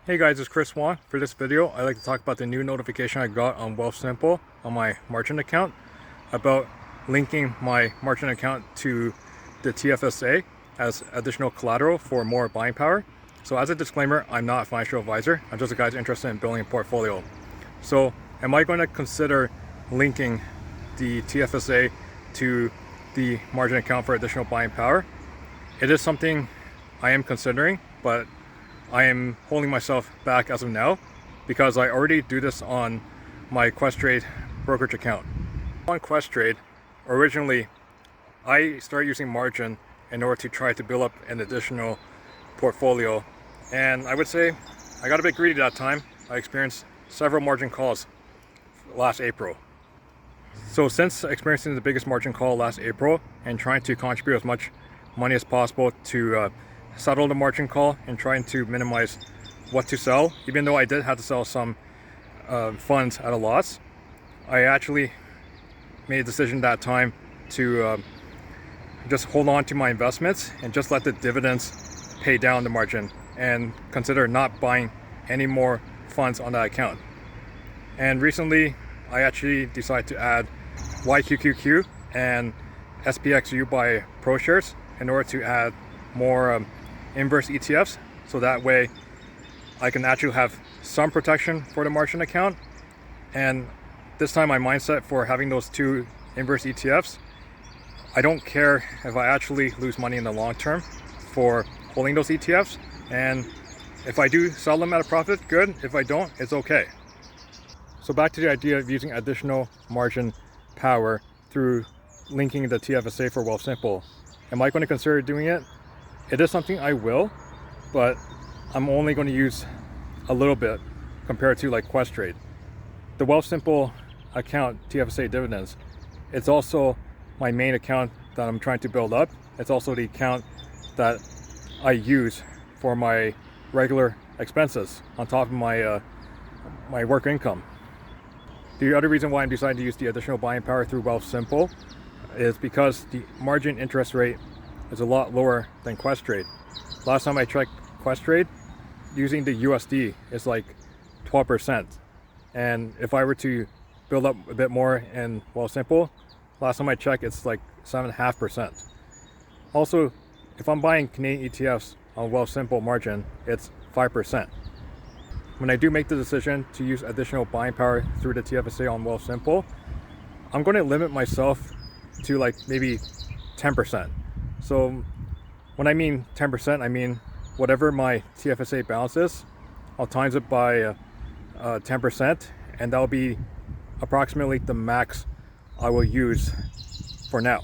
Hey guys, it's Chris Wong. For this video, I'd like to talk about the new notification I got on Wealthsimple on my margin account about linking my margin account to the TFSA as additional collateral for more buying power. So as a disclaimer, I'm not a financial advisor. I'm just a guy interested in building a portfolio. So am I going to consider linking the TFSA to the margin account for additional buying power? It is something I am considering, but I am holding myself back as of now because I already do this on my Questrade brokerage account. On Questrade, originally I started using margin in order to try to build up an additional portfolio, and I would say I got a bit greedy that time. I experienced several margin calls last April. So since experiencing the biggest margin call last April and trying to contribute as much money as possible to settle the margin call and trying to minimize what to sell, even though I did have to sell some funds at a loss, I actually made a decision that time to just hold on to my investments and just let the dividends pay down the margin and consider not buying any more funds on that account. And recently I actually decided to add YQQQ and SPXU by ProShares in order to add more inverse ETFs, so that way I can actually have some protection for the margin account. And this time my mindset for having those two inverse ETFs, I don't care if I actually lose money in the long term for holding those ETFs, and if I do sell them at a profit, good. If I don't, it's okay. So back to the idea of using additional margin power through linking the TFSA for Wealthsimple. Am I going to consider doing it? It is something I will, but I'm only going to use a little bit compared to like Questrade. The Wealthsimple account, TFSA dividends, it's also my main account that I'm trying to build up. It's also the account that I use for my regular expenses on top of my my work income. The other reason why I'm deciding to use the additional buying power through Wealthsimple is because the margin interest rate is a lot lower than Questrade. Last time I checked Questrade, using the USD is like 12%. And if I were to build up a bit more in Wealthsimple, last time I checked, it's like 7.5%. Also, if I'm buying Canadian ETFs on Wealthsimple margin, it's 5%. When I do make the decision to use additional buying power through the TFSA on Wealthsimple, I'm going to limit myself to like maybe 10%. So when I mean 10%, I mean whatever my TFSA balance is, I'll times it by 10%, and that'll be approximately the max I will use for now.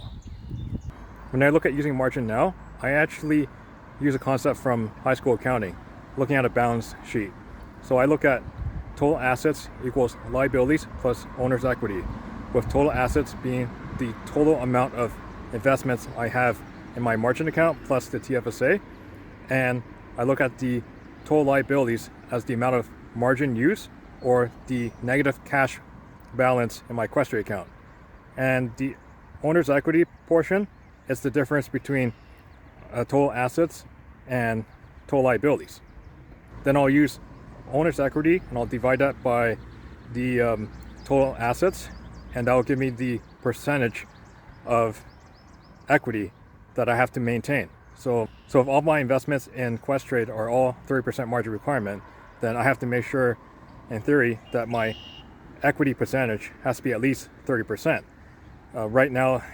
When I look at using margin now, I actually use a concept from high school accounting, looking at a balance sheet. So I look at total assets equals liabilities plus owner's equity, with total assets being the total amount of investments I have in my margin account plus the TFSA, and I look at the total liabilities as the amount of margin used or the negative cash balance in my Questrade account. And the owner's equity portion is the difference between total assets and total liabilities. Then I'll use owner's equity and I'll divide that by the total assets, and that will give me the percentage of equity that I have to maintain. So if all my investments in Questrade are all 30% margin requirement, then I have to make sure, in theory, that my equity percentage has to be at least 30%. Right now,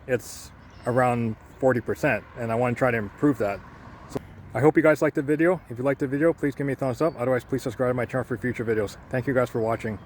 it's around 40%, and I want to try to improve that. So I hope you guys liked the video. If you liked the video, please give me a thumbs up. Otherwise, please subscribe to my channel for future videos. Thank you guys for watching.